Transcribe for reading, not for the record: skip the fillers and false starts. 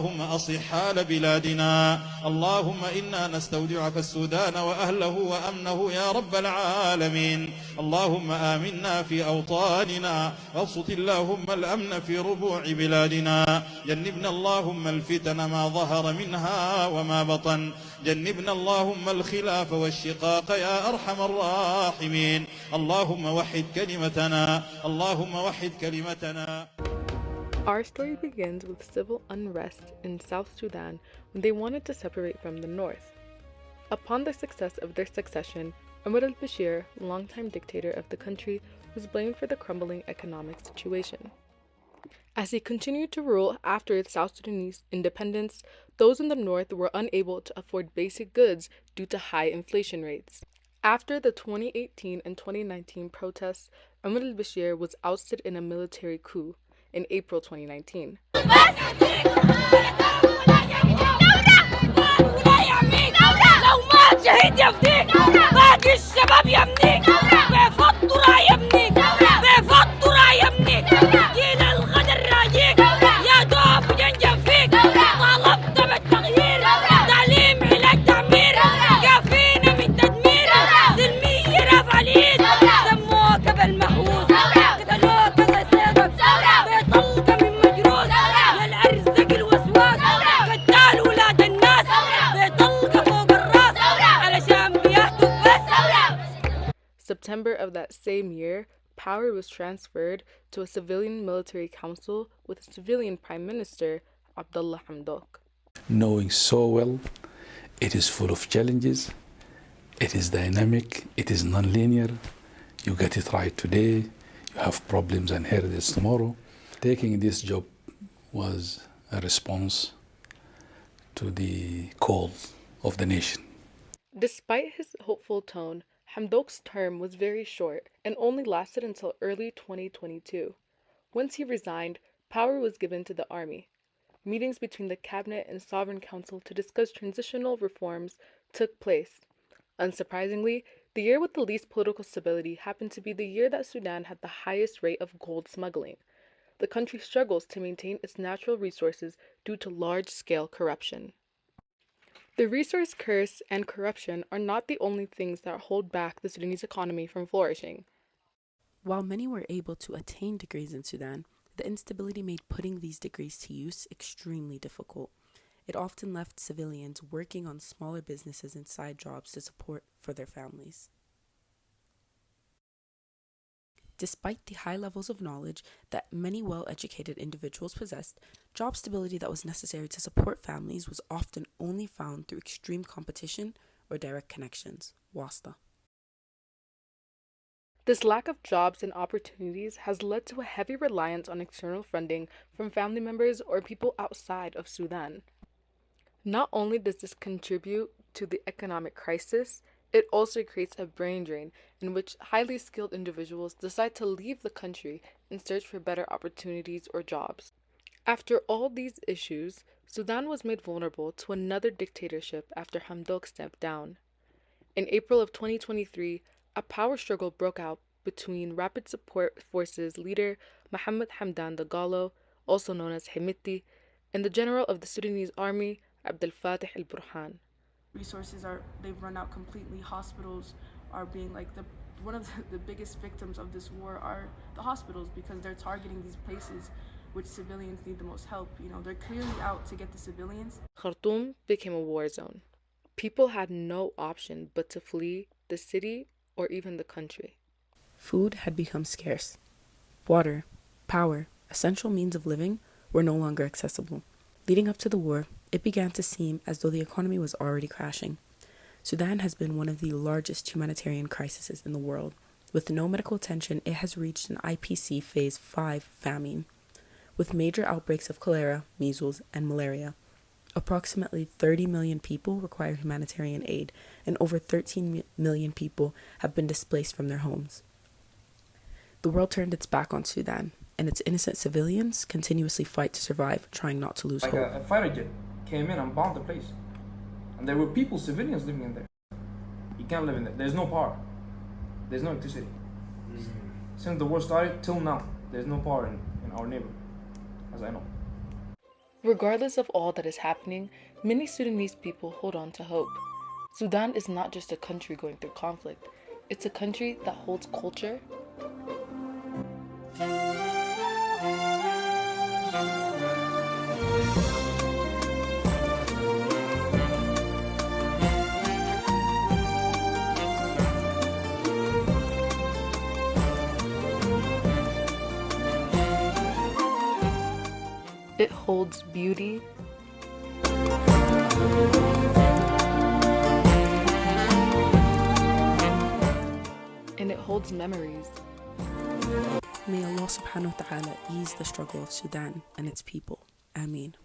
اللهم أصلح حال بلادنا. اللهم إنا نستودعك السودان وأهله وأمنه يا رب العالمين. اللهم آمنا في أوطاننا وابسط اللهم الأمن في ربوع بلادنا. جنبنا اللهم الفتن ما ظهر منها وما بطن. جنبنا اللهم الخلاف والشقاق يا أرحم الراحمين. اللهم وحد كلمتنا. اللهم وحد كلمتنا. Our story begins with civil unrest in South Sudan when they wanted to separate from the North. Upon the success of their succession, Omar al-Bashir, longtime dictator of the country, was blamed for the crumbling economic situation. As he continued to rule after its South Sudanese independence, those in the North were unable to afford basic goods due to high inflation rates. After the 2018 and 2019 protests, Omar al-Bashir was ousted in a military coup in April 2019. September of that same year, power was transferred to a civilian military council with a civilian prime minister, Abdel Hamdok. Knowing so well, it is full of challenges, it is dynamic, it is non-linear. You get it right today, you have problems and hurdles tomorrow. Taking this job was a response to the call of the nation. Despite his hopeful tone, Hamdok's term was very short and only lasted until early 2022. Once he resigned, power was given to the army. Meetings between the cabinet and sovereign council to discuss transitional reforms took place. Unsurprisingly, the year with the least political stability happened to be the year that Sudan had the highest rate of gold smuggling. The country struggles to maintain its natural resources due to large-scale corruption. The resource curse and corruption are not the only things that hold back the Sudanese economy from flourishing. While many were able to attain degrees in Sudan, the instability made putting these degrees to use extremely difficult. It often left civilians working on smaller businesses and side jobs to support for their families. Despite the high levels of knowledge that many well-educated individuals possessed, job stability that was necessary to support families was often only found through extreme competition or direct connections, wasta. This lack of jobs and opportunities has led to a heavy reliance on external funding from family members or people outside of Sudan. Not only does this contribute to the economic crisis, it also creates a brain drain in which highly skilled individuals decide to leave the country in search for better opportunities or jobs. After all these issues, Sudan was made vulnerable to another dictatorship after Hamdok stepped down. In April of 2023, a power struggle broke out between Rapid Support Forces leader Mohamed Hamdan Dagalo, also known as Hemedti, and the general of the Sudanese army, Abdel Fattah al-Burhan. They've run out completely. Hospitals are being one of the biggest victims of this war are the hospitals, because they're targeting these places which civilians need the most help. They're clearly out to get the civilians. Khartoum became a war zone. People had no option but to flee the city or even the country. Food had become scarce. Water, power, essential means of living were no longer accessible. Leading up to the war, it began to seem as though the economy was already crashing. Sudan has been one of the largest humanitarian crises in the world. With no medical attention, it has reached an IPC Phase 5 famine, with major outbreaks of cholera, measles, and malaria. Approximately 30 million people require humanitarian aid, and over 13 million people have been displaced from their homes. The world turned its back on Sudan, and its innocent civilians continuously fight to survive, trying not to lose hope. A fighter jet came in and bombed the place. And there were people, civilians living in there. You can't live in there. There's no power. There's no electricity. Since the war started till now, there's no power in our neighborhood, as I know. Regardless of all that is happening, many Sudanese people hold on to hope. Sudan is not just a country going through conflict, it's a country that holds culture, it holds beauty, and it holds memories. May Allah subhanahu wa ta'ala ease the struggle of Sudan and its people. Ameen.